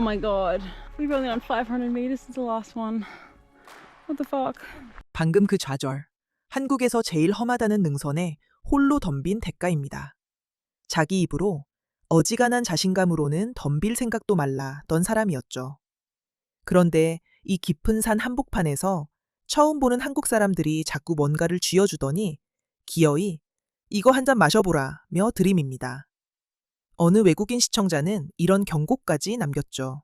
Oh my god. We've only done 500 meters since the last one. What the fuck? 방금 그 좌절. 한국에서 제일 험하다는 능선에 홀로 덤빈 대가입니다. 자기 입으로 어지간한 자신감으로는 덤빌 생각도 말라던 사람이었죠. 그런데 이 깊은 산 한복판에서 처음 보는 한국 사람들이 자꾸 뭔가를 쥐어주더니 기어이 이거 한 잔 마셔보라며 들이밉니다. 어느 외국인 시청자는 이런 경고까지 남겼죠.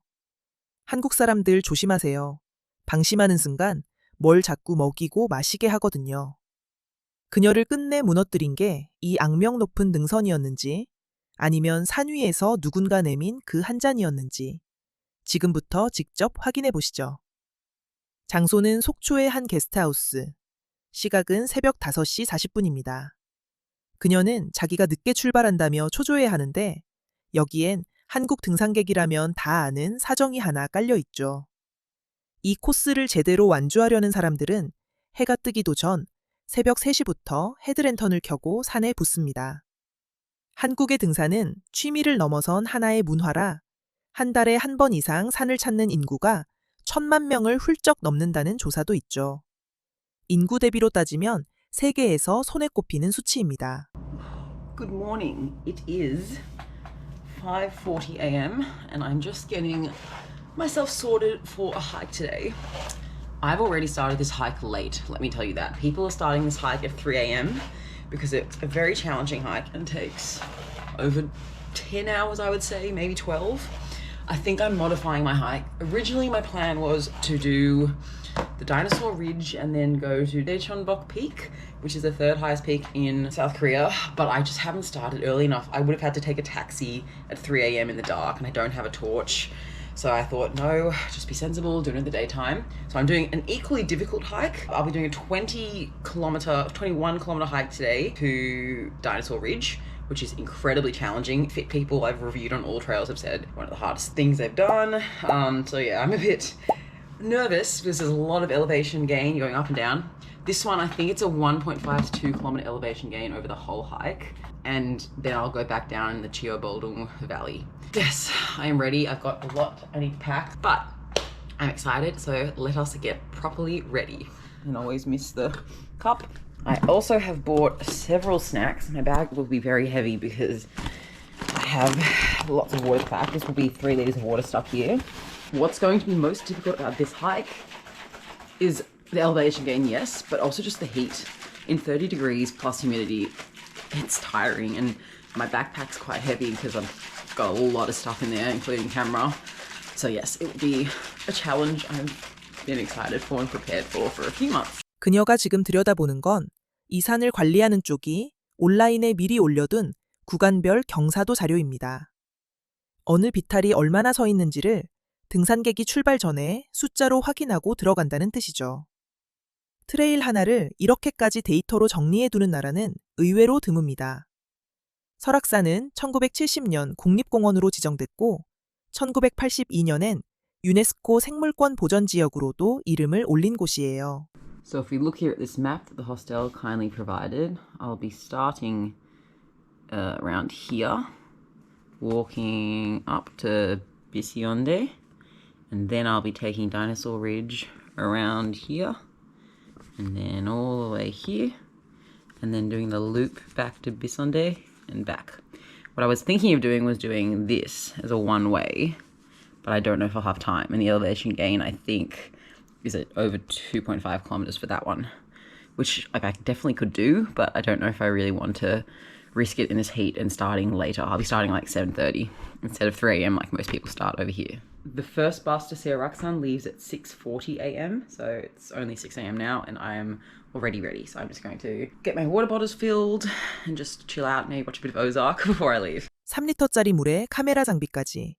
한국 사람들 조심하세요. 방심하는 순간 뭘 자꾸 먹이고 마시게 하거든요. 그녀를 끝내 무너뜨린 게 이 악명 높은 능선이었는지 아니면 산 위에서 누군가 내민 그 한 잔이었는지 지금부터 직접 확인해 보시죠. 장소는 속초의 한 게스트하우스. 시각은 새벽 5시 40분입니다. 그녀는 자기가 늦게 출발한다며 초조해 하는데 여기엔 한국 등산객이라면 다 아는 사정이 하나 깔려 있죠. 이 코스를 제대로 완주하려는 사람들은 해가 뜨기도 전 새벽 3시부터 헤드랜턴을 켜고 산에 붙습니다. 한국의 등산은 취미를 넘어선 하나의 문화라 한 달에 한 번 이상 산을 찾는 인구가 1,000만 명을 훌쩍 넘는다는 조사도 있죠. 인구 대비로 따지면 세계에서 손에 꼽히는 수치입니다. Good morning. It is 5:40 a.m. and I'm just getting myself sorted for a hike today. I've already started this hike late, let me tell you that. People are starting this hike at 3 a.m. because it's a very challenging hike and takes over 10 hours, I would say, maybe 12. I think I'm modifying my hike. Originally, my plan was to do the Dinosaur Ridge and then go to Daecheonbok Peak, which is the third highest peak in South Korea, but I just haven't started early enough. I would have had to take a taxi at 3 a.m. in the dark, and I don't have a torch. So I thought, no, just be sensible, do it in the daytime. So I'm doing an equally difficult hike. I'll be doing a 21 kilometer hike today to Dinosaur Ridge, which is incredibly challenging. Fit people I've reviewed on All Trails have said one of the hardest things they've done. So yeah, I'm a bit nervous because there's a lot of elevation gain going up and down. This one, I think it's a 1.5 to 2 kilometer elevation gain over the whole hike. And then I'll go back down in the Cheobuldung Valley. Yes, I am ready. I've got a lot I need to pack, but I'm excited. So let us get properly ready. And always miss the cup. I also have bought several snacks. My bag will be very heavy because I have lots of water to pack. This will be 3 liters of water stuck here. What's going to be most difficult about this hike is the elevation gain, yes, but also just the heat. In 30 degrees plus humidity, it's tiring, and my backpack's quite heavy because I've got a lot of stuff in there, including camera. So yes, it will be a challenge I've been excited for and prepared for a few months. 그녀가 지금 들여다보는 건 이 산을 관리하는 쪽이 온라인에 미리 올려둔 구간별 경사도 자료입니다. 어느 비탈이 얼마나 서 있는지를 등산객이 출발 전에 숫자로 확인하고 들어간다는 뜻이죠. 트레일 하나를 이렇게까지 데이터로 정리해두는 나라는 의외로 드뭅니다. 설악산은 1970년 국립공원으로 지정됐고 1982년엔 유네스코 생물권 보전지역으로도 이름을 올린 곳이에요. So if we look here at this map that the hostel kindly provided, I'll be starting around here, walking up to Bisionde, and then I'll be taking Dinosaur Ridge around here, and then all the way here, and then doing the loop back to Bisonde and back. What I was thinking of doing was doing this as a one-way, but I don't know if I'll have time, and the elevation gain, I think, is at over 2.5 kilometers for that one, which I definitely could do, but I don't know if I really want to risk it in this heat and starting later. I'll be starting like 7:30 instead of 3 a.m. like most people start over here. The first bus to Seoraksan leaves at 6:40 a.m. So it's only 6 a.m. now and I am already ready. So I'm just going to get my water bottles filled and just chill out, maybe watch a bit of Ozark before I leave. 3리터짜리 물에 카메라 장비까지.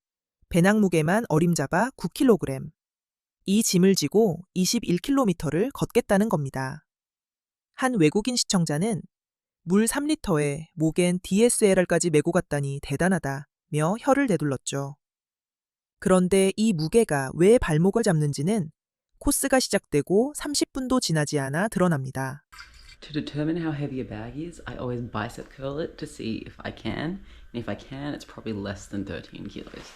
배낭 무게만 어림잡아 9kg. 이 짐을 지고 21km를 걷겠다는 겁니다. 한 외국인 시청자는 물 3리터에 목엔 DSLR까지 메고 갔다니 대단하다며 혀를 내둘렀죠. 그런데 이 무게가 왜 발목을 잡는지는 코스가 시작되고 30분도 지나지 않아 드러납니다. To determine how heavy a bag is, I always bicep curl it to see if I can. And if I can, it's probably less than 13 kilos.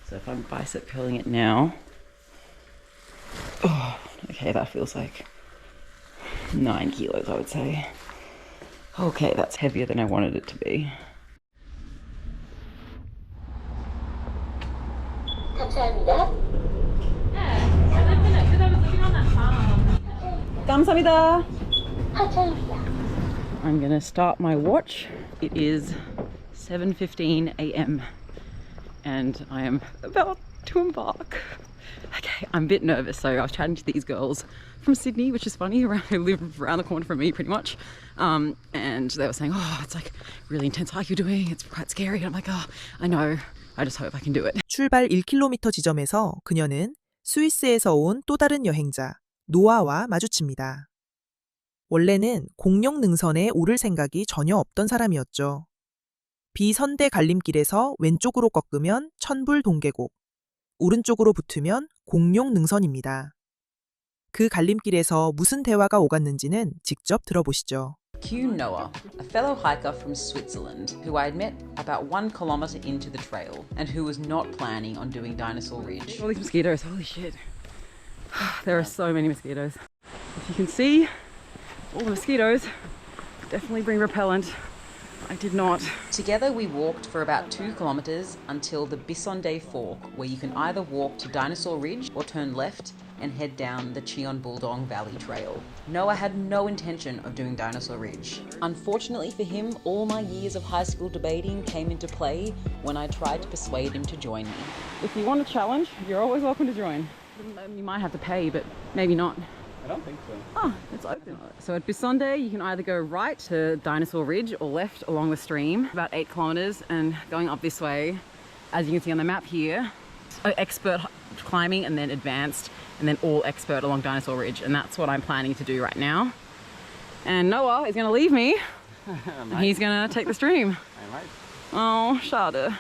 So if I'm bicep curling it now, oh, okay, that feels like 9 kilos, I would say. Okay, that's heavier than I wanted it to be. 감사합니다. I'm gonna start my watch. It is 7:15 a.m. and I am about to embark. Okay, I'm a bit nervous. So I was chatting to these girls from Sydney, which is funny, who live around the corner from me pretty much. And they were saying, oh, it's like really intense hike you're doing. It's quite scary. And I'm like, oh, I know. I just hope I can do it. 출발 1km 지점에서 그녀는 스위스에서 온 또 다른 여행자 노아와 마주칩니다. 원래는 공룡 능선에 오를 생각이 전혀 없던 사람이었죠. 비선대 갈림길에서 왼쪽으로 꺾으면 천불 동계곡, 오른쪽으로 붙으면 공룡 능선입니다. 그 갈림길에서 무슨 대화가 오갔는지는 직접 들어보시죠. Q Noah, a fellow hiker from Switzerland who I had met about 1 kilometre into the trail and who was not planning on doing Dinosaur Ridge. All these mosquitoes, holy shit. There are so many mosquitoes. If you can see, all the mosquitoes definitely bring repellent. I did not. Together we walked for about 2 kilometres until the Bissonday Fork, where you can either walk to Dinosaur Ridge or turn left and head down the Cheonbuldong Valley Trail. Noah had no intention of doing Dinosaur Ridge. Unfortunately for him, all my years of high school debating came into play when I tried to persuade him to join me. If you want a challenge, you're always welcome to join. You might have to pay, but maybe not. I don't think so. Oh, it's open. So at Bissonday, you can either go right to Dinosaur Ridge or left along the stream, about 8 kilometres, and going up this way, as you can see on the map here, expert climbing and then advanced, and then all expert along Dinosaur Ridge. And that's what I'm planning to do right now. And Noah is going to leave me, and he's going to take the stream. I might. Oh, schade.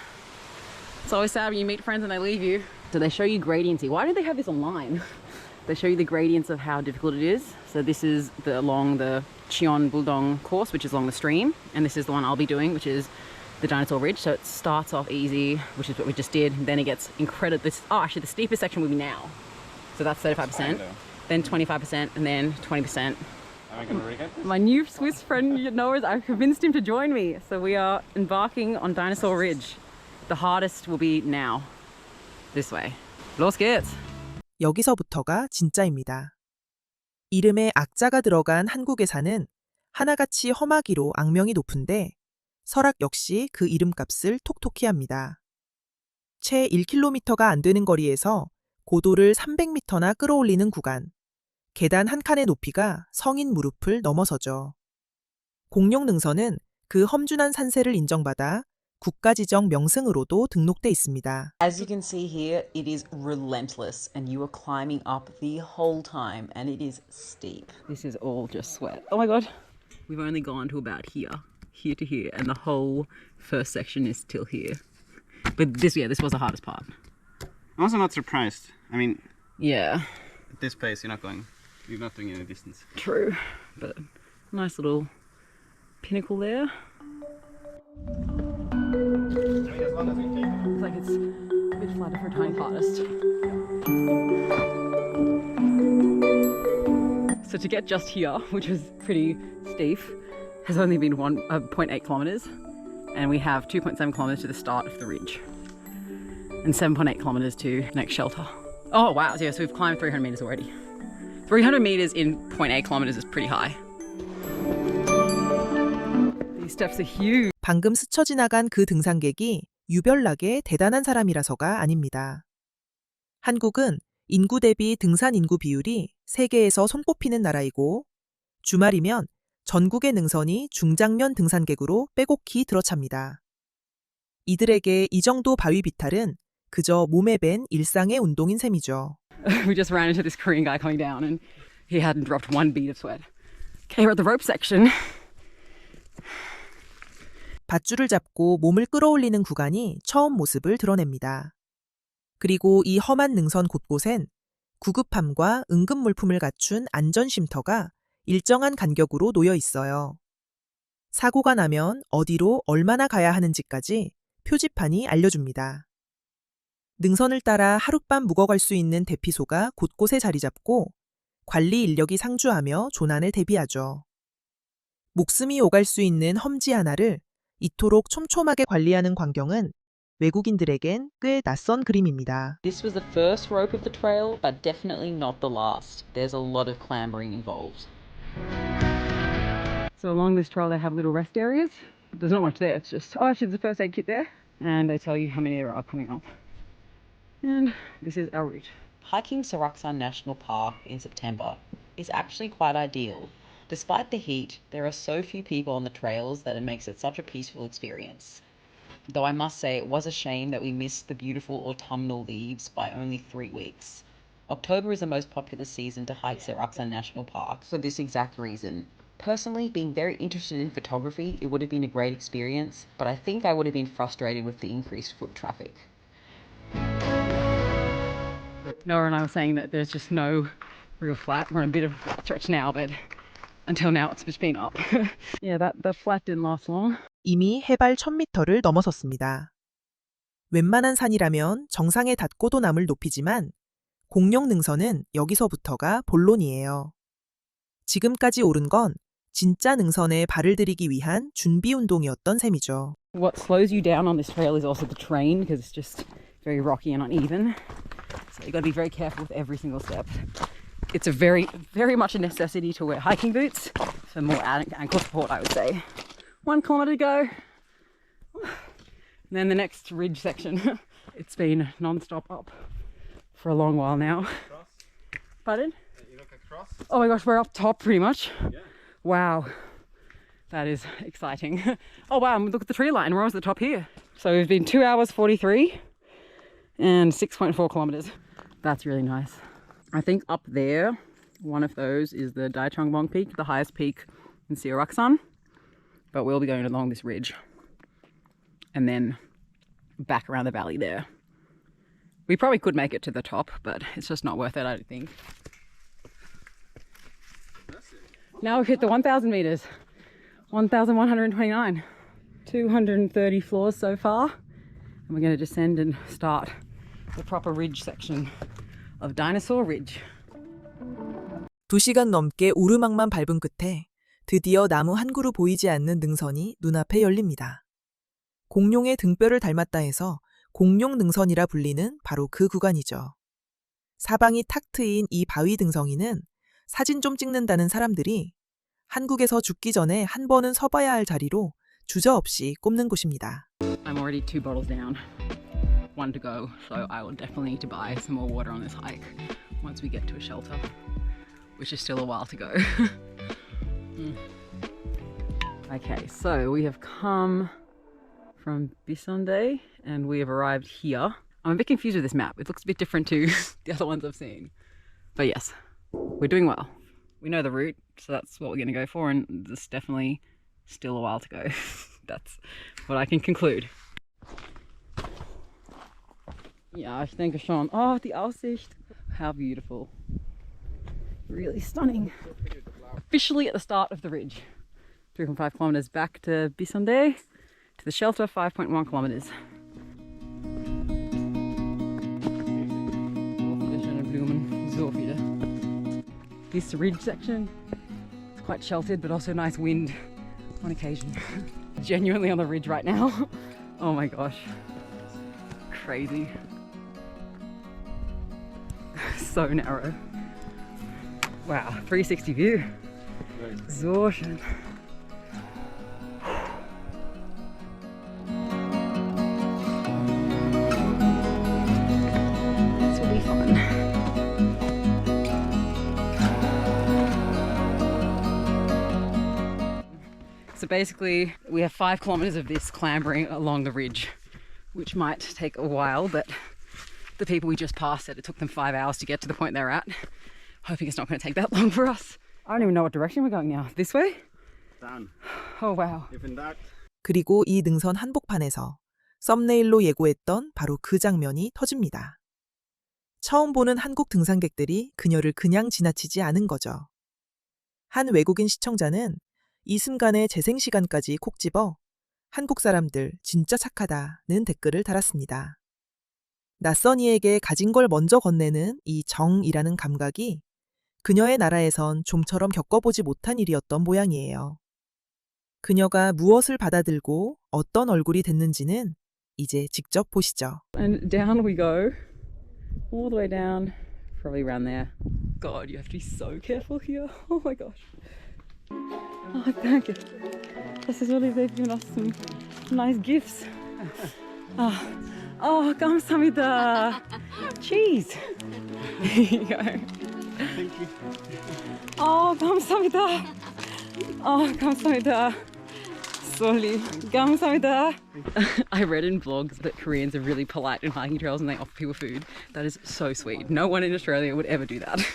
It's always sad when you meet friends and they leave you. So they show you gradients here. Why do they have this online? They show you the gradients of how difficult it is. So this is along the Cheonbuldong course, which is along the stream. And this is the one I'll be doing, which is the Dinosaur Ridge. So it starts off easy, which is what we just did. And then it gets incredible. Actually, the steepest section will be now. So that's 35%, then 25%, and then 20%. Am I going to regret this? My new Swiss friend Noah, I've convinced him to join me. So we are embarking on Dinosaur Ridge. The hardest will be now, this way. Los geht's! 여기서부터가 진짜입니다. 이름에 악자가 들어간 한국에 사는 하나같이 험하기로 악명이 높은데 설악 역시 그 이름값을 톡톡히 합니다. 채 1km가 안 되는 거리에서 고도를 300m나 끌어올리는 구간, 계단 한 칸의 높이가 성인 무릎을 넘어서죠. 공룡 능선은 그 험준한 산세를 인정받아 국가지정 명승으로도 등록돼 있습니다. As you can see here, it is relentless and you are climbing up the whole time and it is steep. This is all just sweat. Oh my god. We've only gone to about here to here, and the whole first section is still here. But this was the hardest part. I'm also not surprised. I mean, Yeah, at this pace, you're not doing any distance. true. But nice little pinnacle there. I mean, as long as we take it. Looks like it's a bit flatter for a tiny artist. So to get just here, which was pretty steep, has only been 0.8 kilometres, and we have 2.7 kilometres to the start of the ridge, and 7.8 kilometres to next shelter. Oh wow, yeah, so we've climbed 300 metres already. 300 metres in 0.8 kilometres is pretty high. These steps are huge. 방금 스쳐 지나간 그 등산객이 유별나게 대단한 사람이라서가 아닙니다. 한국은 인구 대비 등산 인구 비율이 세계에서 손꼽히는 나라이고 주말이면 전국의 능선이 중장년 등산객으로 빼곡히 들어찹니다. 이들에게 이 정도 바위 비탈은 그저 몸에 밴 일상의 운동인 셈이죠. We just ran into this Korean guy coming down and he hadn't dropped one bead of sweat. Okay, we're at the rope section. 밧줄을 잡고 몸을 끌어올리는 구간이 처음 모습을 드러냅니다. 그리고 이 험한 능선 곳곳엔 구급함과 응급물품을 갖춘 안전쉼터가 일정한 간격으로 놓여 있어요. 사고가 나면 어디로 얼마나 가야 하는지까지 표지판이 알려줍니다. 능선을 따라 하룻밤 묵어갈 수 있는 대피소가 곳곳에 자리 잡고 관리 인력이 상주하며 조난을 대비하죠. 목숨이 오갈 수 있는 험지 하나를 이토록 촘촘하게 관리하는 광경은 외국인들에겐 꽤 낯선 그림입니다. This was the first rope of the trail, but definitely not the last. There's a lot of clambering involved. So along this trail they have little rest areas. There's not much there, it's just, oh actually there's a first aid kit there. And they tell you how many there are coming up. And this is our route. Hiking Saraksan National Park in September is actually quite ideal. Despite the heat, there are so few people on the trails that it makes it such a peaceful experience. Though I must say it was a shame that we missed the beautiful autumnal leaves by only 3 weeks. October is the most popular season to hike Saraksan National Park for this exact reason. Personally, being very interested in photography, it would have been a great experience, but I think I would have been frustrated with the increased foot traffic. Noah and I were saying that there's just no real flat. We're on a bit of a stretch now, but until now it's just been up. Yeah, the flat didn't last long. 이미 해발 1000m를 넘어섰습니다. 웬만한 산이라면 정상에 닿고도 남을 높이지만 공룡 능선은 여기서부터가 본론이에요. 지금까지 오른 건 진짜 능선에 발을 들이기 위한 준비 운동이었던 셈이죠. What slows you down on this trail is also the terrain because it's just very rocky and uneven. So you've got to be very careful with every single step. It's very much a necessity to wear hiking boots for more ankle support, I would say. 1 kilometre to go. And then the next ridge section. It's been non-stop up for a long while now. Pardon? You look across. Oh my gosh, we're up top pretty much. Yeah. Wow. That is exciting. Oh wow, look at the tree line. We're almost at the top here. So we've been 2 hours 43 and 6.4 kilometers. That's really nice. I think up there, one of those is the Daichongbong Peak, the highest peak in Siaraksan. But we'll be going along this ridge and then back around the valley there. We probably could make it to the top, but it's just not worth it, I don't think. Now we've hit the 1,000 meters. 1,129. 230 floors so far. And we're going to descend and start the proper ridge section of Dinosaur Ridge. 2시간 넘게 오르막만 밟은 끝에 드디어 나무 한 그루 보이지 않는 능선이 눈앞에 열립니다. 공룡의 등뼈를 닮았다 해서 공룡 능선이라 불리는 바로 그 구간이죠. 사방이 탁 트인 이 바위 등성이는 사진 좀 찍는다는 사람들이 한국에서 죽기 전에 한 번은 서봐야 할 자리로 주저없이 꼽는 곳입니다. I'm already 2 bottles down. 1 to go, so I will definitely need to buy some more water on this hike once we get to a shelter, which is still a while to go. Okay, so we have come from Bisonde and we have arrived here. I'm a bit confused with this map. It looks a bit different to the other ones I've seen. But yes, we're doing well. We know the route, so that's what we're going to go for, and there's definitely still a while to go. That's what I can conclude. Ja, ich denke schon. Oh, die Aussicht. How beautiful. Really stunning. Officially at the start of the ridge. 3.5 kilometers back to Bisonde, to the shelter, 5.1 kilometers. So viele schöne Blumen, so viele. This ridge section is quite sheltered, but also nice wind on occasion. Genuinely on the ridge right now. Oh my gosh. Crazy. So narrow. Wow, 360 view. So schön. This will be fun. So basically, we have 5 kilometers of this clambering along the ridge, which might take a while, but the people we just passed said it took them 5 hours to get to the point they're at. Hoping it's not going to take that long for us. I don't even know what direction we're going now. This way? Down. Oh wow. Even that. 그리고 이 능선 한복판에서 썸네일로 예고했던 바로 그 장면이 터집니다. 처음 보는 한국 등산객들이 그녀를 그냥 지나치지 않은 거죠. 한 외국인 시청자는 이 순간의 재생시간까지 콕 집어 한국 사람들 진짜 착하다는 댓글을 달았습니다. 낯선 이에게 가진 걸 먼저 건네는 이 정이라는 감각이 그녀의 나라에선 좀처럼 겪어보지 못한 일이었던 모양이에요. 그녀가 무엇을 받아들고 어떤 얼굴이 됐는지는 이제 직접 보시죠. And down we go. All the way down. Probably around there. God, you have to be so careful here. Oh my gosh. Oh, thank you. This is really, they've given us some nice gifts. Oh, 감사합니다. Cheese. Here you go. Thank you. Oh, 감사합니다. Oh, 감사합니다. Sorry. 감사합니다. I read in blogs that Koreans are really polite in hiking trails and they offer people food. That is so sweet. No one in Australia would ever do that.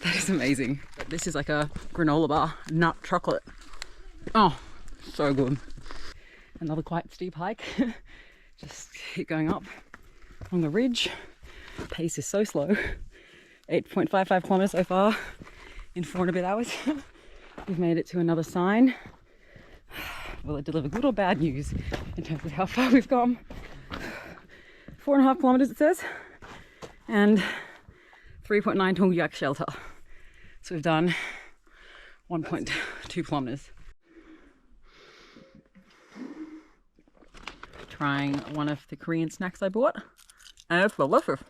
That is amazing. This is like a granola bar, nut chocolate. Oh, so good. Another quite steep hike. Just keep going up on the ridge. Pace is so slow. 8.55 kilometers so far in 4 and a bit hours. We've made it to another sign. Will it deliver good or bad news in terms of how far we've come? 4.5 kilometers it says, and 3.9 Tongyak shelter. So we've done 1.2 kilometers. Trying one of the Korean snacks I bought, and it's delicious.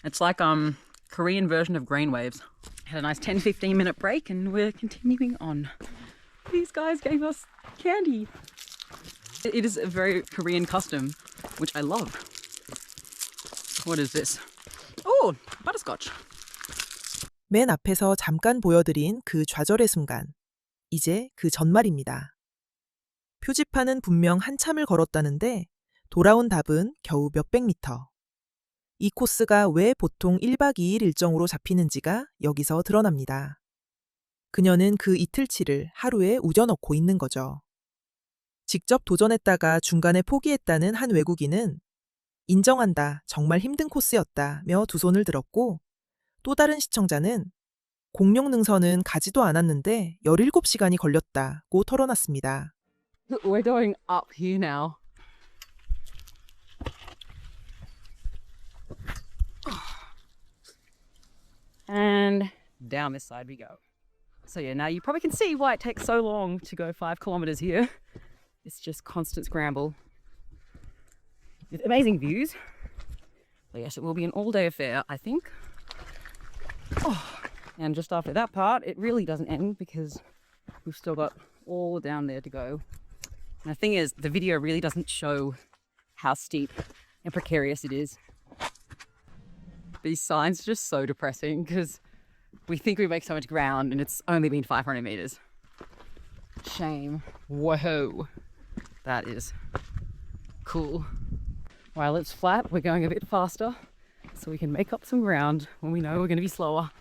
It's like Korean version of grain waves. Had a nice 10-15 minute break and we're continuing on. These guys gave us candy. It is a very Korean custom, which I love. What is this? Oh, butterscotch. 맨 앞에서 잠깐 보여드린 그 좌절의 순간. 이제 그 전말입니다. 표지판은 분명 한참을 걸었다는데 돌아온 답은 겨우 몇백 미터. 이 코스가 왜 보통 1박 2일 일정으로 잡히는지가 여기서 드러납니다. 그녀는 그 이틀치를 하루에 우겨넣고 있는 거죠. 직접 도전했다가 중간에 포기했다는 한 외국인은 인정한다, 정말 힘든 코스였다며 두 손을 들었고, 또 다른 시청자는 공룡 능선은 가지도 않았는데 17시간이 걸렸다고 털어놨습니다. We're going up here now. And down this side we go. So yeah, now you probably can see why it takes so long to go 5 kilometers here. It's just constant scramble with amazing views. So yes, it will be an all-day affair, I think. Oh, and just after that part, it really doesn't end because we've still got all down there to go. And the thing is, the video really doesn't show how steep and precarious it is. These signs are just so depressing because we think we make so much ground and it's only been 500 meters. Shame. Whoa. That is cool. While it's flat, we're going a bit faster so we can make up some ground when we know we're going to be slower.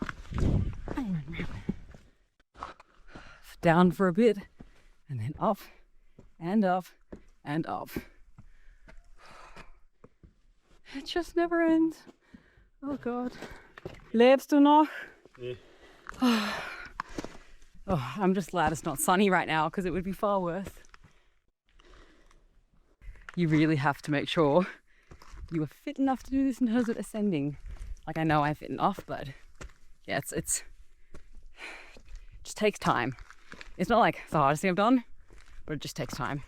Down for a bit and then up and up and up. It just never ends. Oh God. Lebst du noch? Yeah. Oh, I'm just glad it's not sunny right now because it would be far worse. You really have to make sure you are fit enough to do this in terms of ascending. Like I know I'm fit enough, but yeah, it just takes time. It's not like the hardest thing I've done, but it just takes time.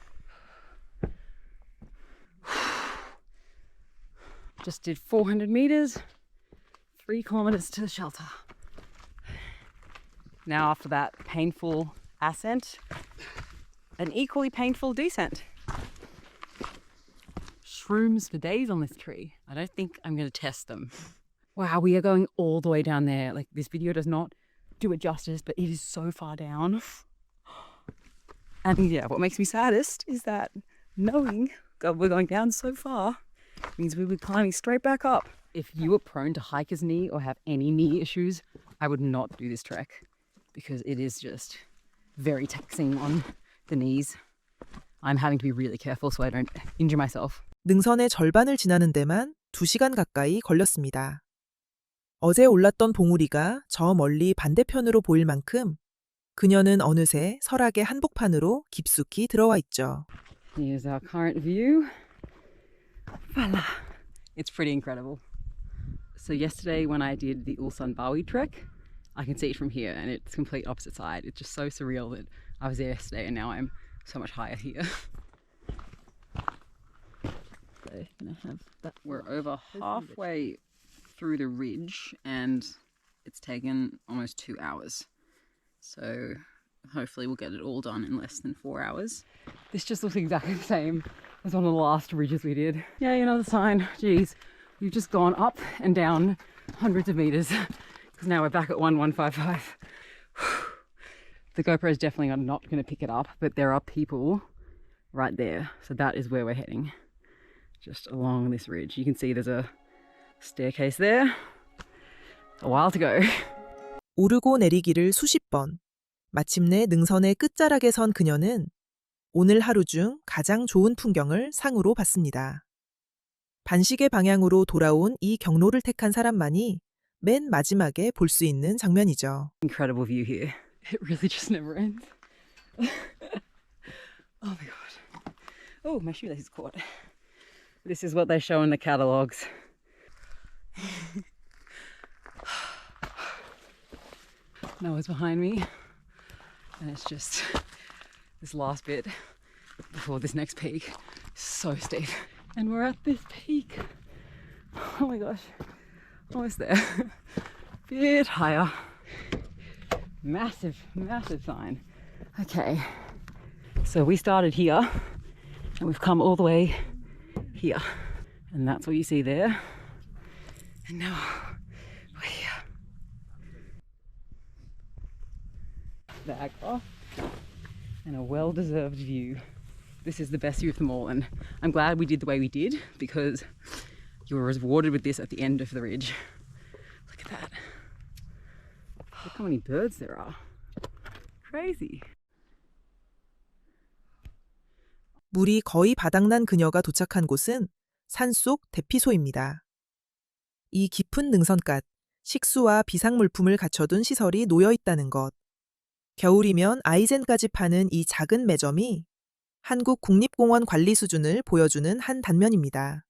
Just did 400 meters, 3 kilometers to the shelter. Now after that painful ascent, an equally painful descent. Shrooms for days on this tree. I don't think I'm going to test them. Wow, we are going all the way down there. Like this video does not do it justice, but it is so far down. And yeah, what makes me saddest is that knowing God, we're going down so far means we'll be climbing straight back up. If you are prone to hiker's knee or have any knee issues, I would not do this trek because it is just very taxing on the knees. I'm having to be really careful so I don't injure myself. 능선의 절반을 지나는 데만 2시간 가까이 걸렸습니다. 어제 올랐던 봉우리가 저 멀리 반대편으로 보일 만큼 그녀는 어느새 설악의 한복판으로 깊숙이 들어와 있죠. Here's our current view. Voila. It's pretty incredible. So yesterday when I did the Ulsan Bawi trek, I can see it from here and it's complete opposite side. It's just so surreal that I was there yesterday and now I'm so much higher here. So gonna have that. We're over halfway through the ridge and it's taken almost 2 hours. So hopefully we'll get it all done in less than 4 hours. This just looks exactly the same as one of the last ridges we did. Yay, another sign. Geez, we've just gone up and down hundreds of meters because now we're back at 1155. The GoPro is definitely not going to pick it up, but there are people right there. So that is where we're heading. Just along this ridge. You can see there's a staircase there. A while to go. 오르고 내리기를 수십 번. 마침내 능선의 끝자락에 선 그녀는 오늘 하루 중 가장 좋은 풍경을 상으로 받습니다. 반시계 방향으로 돌아온 이 경로를 택한 사람만이 맨 마지막에 볼 수 있는 장면이죠. Incredible view here. It really just never ends. Oh my god. Oh, my shoelace is caught. This is what they show in the catalogs. Noah's behind me. And it's just this last bit before this next peak. So steep. And we're at this peak. Oh my gosh. Almost there. Bit higher. Massive, massive sign. Okay. So we started here and we've come all the way here. And that's what you see there. And now we're here. The Agpa and a well-deserved view. This is the best view of them all and I'm glad we did the way we did because you were rewarded with this at the end of the ridge. Look at that. Look how many birds there are. Crazy. 물이 거의 바닥난 그녀가 도착한 곳은 산속 대피소입니다. 이 깊은 능선갓, 식수와 비상물품을 갖춰둔 시설이 놓여 있다는 것. 겨울이면 아이젠까지 파는 이 작은 매점이 한국 국립공원 관리 수준을 보여주는 한 단면입니다.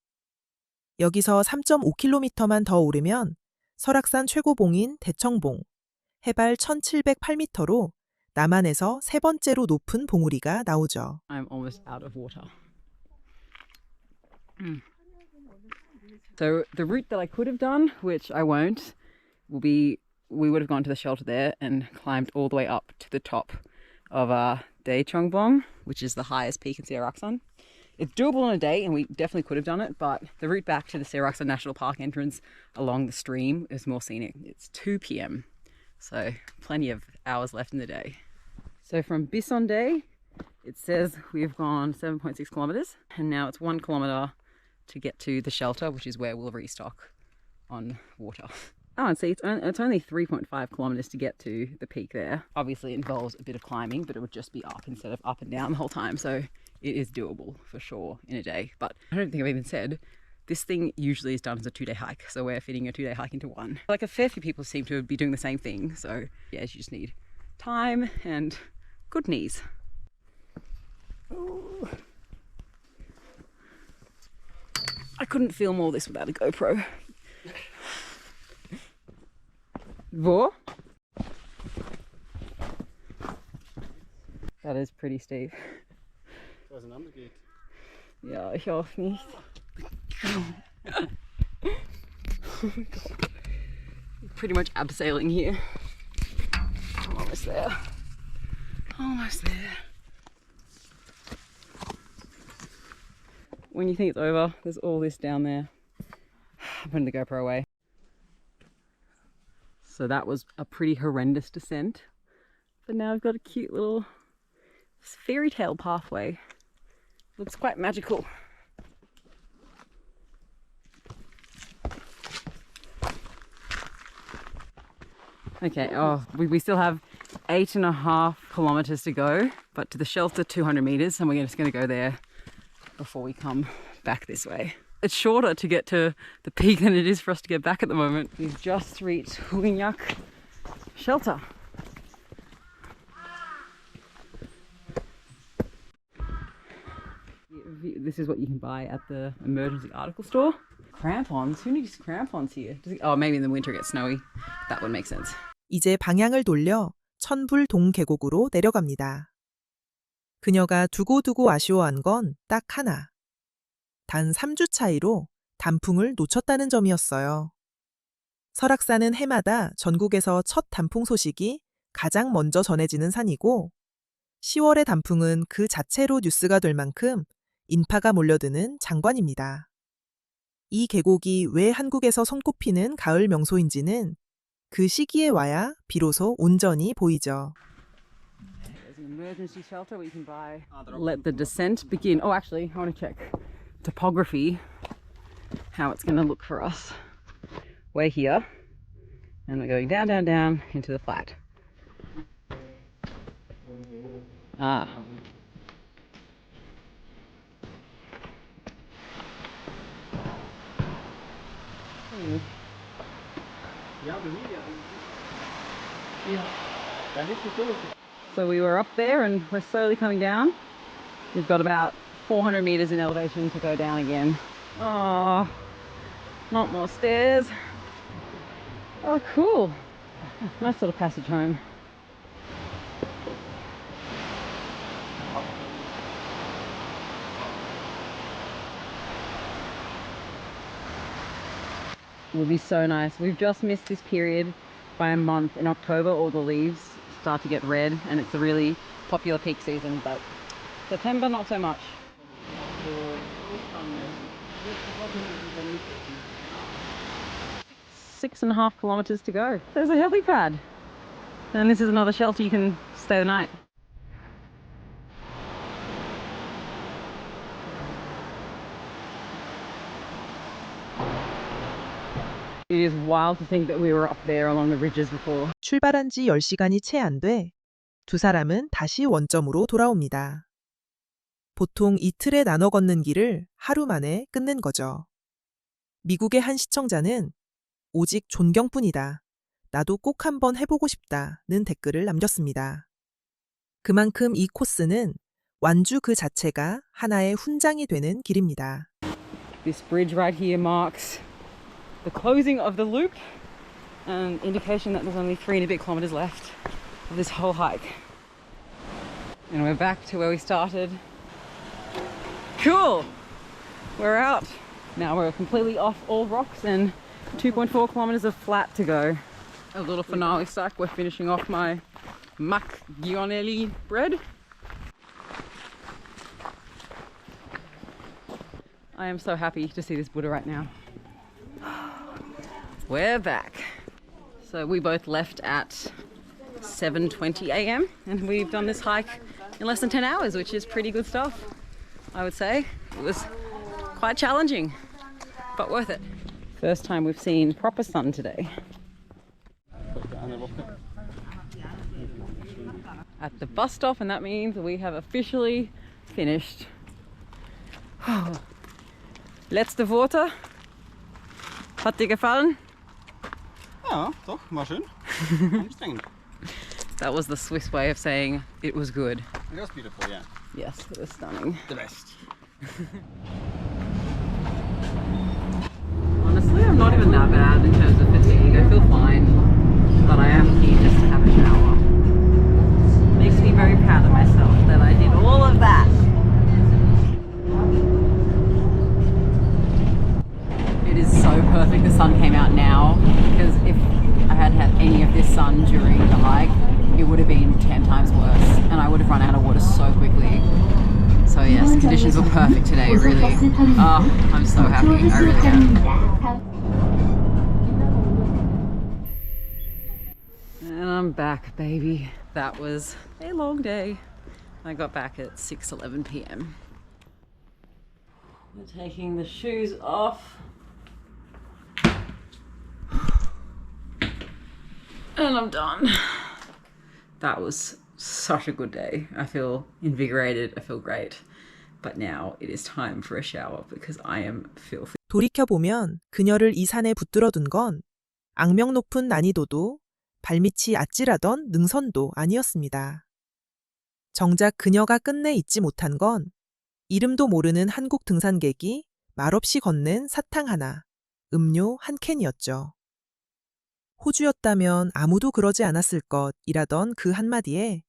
여기서 3.5km만 더 오르면 설악산 최고봉인 대청봉, 해발 1708m로 남한에서 세 번째로 높은 봉우리가 나오죠. I'm almost out of water. So the route that I could have done, which I won't, will be we would have gone to the shelter there and climbed all the way up to the top of Daechongbong, which is the highest peak in Seoraksan. It's doable in a day and we definitely could have done it, but the route back to the Seoraksan National Park entrance along the stream is more scenic. It's 2 p.m. So plenty of hours left in the day. So from Bisonde, it says we've gone 7.6 kilometers and now it's 1 kilometer to get to the shelter, which is where we'll restock on water. Oh, and see, it's only 3.5 kilometers to get to the peak there. Obviously it involves a bit of climbing, but it would just be up instead of up and down the whole time. So it is doable for sure in a day. But I don't think I've even said, this thing usually is done as a 2-day hike. So we're fitting a 2-day hike into one. Like a fair few people seem to be doing the same thing. So yeah, you just need time and good knees. Ooh. I couldn't film all this without a GoPro. Hvor? That is pretty steep. Da ist ein anderer geht. Ja, ich auch nicht. Oh my god. Pretty much abseiling here. Almost there. Almost there. When you think it's over, there's all this down there. I'm putting the GoPro away. So that was a pretty horrendous descent. But now I've got a cute little fairy tale pathway. Looks quite magical. Okay, oh, we still have 8.5 kilometers to go, but to the shelter 200 meters, and we're just going to go there before we come back this way. It's shorter to get to the peak than it is for us to get back at the moment. We've just reached Huginyak shelter. This is what you can buy at the emergency article store. Crampons? Who needs crampons here? Oh, maybe in the winter it gets snowy. That would make sense. 이제 방향을 돌려 천불동 계곡으로 내려갑니다. 그녀가 두고두고 아쉬워한 건 딱 하나. 단 3주 차이로 단풍을 놓쳤다는 점이었어요. 설악산은 해마다 전국에서 첫 단풍 소식이 가장 먼저 전해지는 산이고 10월의 단풍은 그 자체로 뉴스가 될 만큼 인파가 몰려드는 장관입니다. 이 계곡이 왜 한국에서 손꼽히는 가을 명소인지는 그 시기에 와야 비로소 온전히 보이죠. There's an emergency shelter where you can buy. Let the descent begin. Oh, actually, I want to check topography, how it's going to look for us. We're here, and we're going down, down, down into the flat. Ah. So we were up there and we're slowly coming down. We've got about 400 meters in elevation to go down again. Oh, not more stairs. Oh, cool. Nice little passage home. It would be so nice. We've just missed this period by a month. In October, all the leaves start to get red and it's a really popular peak season, but September, not so much. 6.5 kilometers to go. There's a helipad. And this is another shelter you can stay the night. It is wild to think that we were up there along the ridges before. 출발한 지 10시간이 채 안 돼 두 사람은 다시 원점으로 돌아옵니다. 보통 이틀에 나눠 걷는 길을 하루 만에 끊는 거죠. 미국의 한 시청자는 오직 존경뿐이다. 나도 꼭 한번 해보고 싶다는 댓글을 남겼습니다. 그만큼 이 코스는 완주 그 자체가 하나의 훈장이 되는 길입니다. This bridge right here marks the closing of the loop and indication that there's only 3.5 kilometers left of this whole hike. And we're back to where we started. Cool! We're out. Now we're completely off all rocks and 2.4 kilometers of flat to go. A little finale stack. We're finishing off my macchionelli bread. I am so happy to see this Buddha right now. We're back. So we both left at 7:20 a.m. and we've done this hike in less than 10 hours, which is pretty good stuff, I would say. It was quite challenging, but worth it. First time we've seen proper sun today. At the bus stop, and that means we have officially finished. Letzte Worte. Hat dir gefallen? Ja, doch, war schön. Anstrengend. That was the Swiss way of saying it was good. It was beautiful, yeah. Yes, it was stunning. The best. Honestly, I'm not even that bad in terms of fatigue. I feel fine, but I am keen just to have a shower. Makes me very proud of myself that I did all of that. It is so perfect the sun came out now, because if I had had any of this sun during the hike, it would have been 10 times worse and I would have run out of water so quickly. So yes, conditions were perfect today, really. Oh, I'm so happy, I really am. And I'm back, baby. That was a long day. I got back at 6:11 p.m. We're taking the shoes off. And I'm done. That was such a good day. I feel invigorated, I feel great. But now it is time for a shower because I am filthy. 돌이켜보면 그녀를 이 산에 붙들어 둔 건 악명 높은 난이도도 발밑이 아찔하던 능선도 아니었습니다. 정작 그녀가 끝내 잊지 못한 건 이름도 모르는 한국 등산객이 말없이 건넨 사탕 하나, 음료 한 캔이었죠. 호주였다면 아무도 그러지 않았을 것이라던 그 한마디에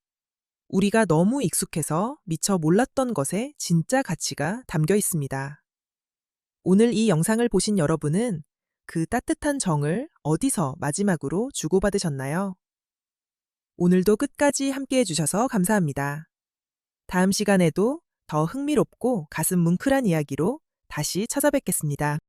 우리가 너무 익숙해서 미처 몰랐던 것에 진짜 가치가 담겨 있습니다. 오늘 이 영상을 보신 여러분은 그 따뜻한 정을 어디서 마지막으로 주고받으셨나요? 오늘도 끝까지 함께 해주셔서 감사합니다. 다음 시간에도 더 흥미롭고 가슴 뭉클한 이야기로 다시 찾아뵙겠습니다.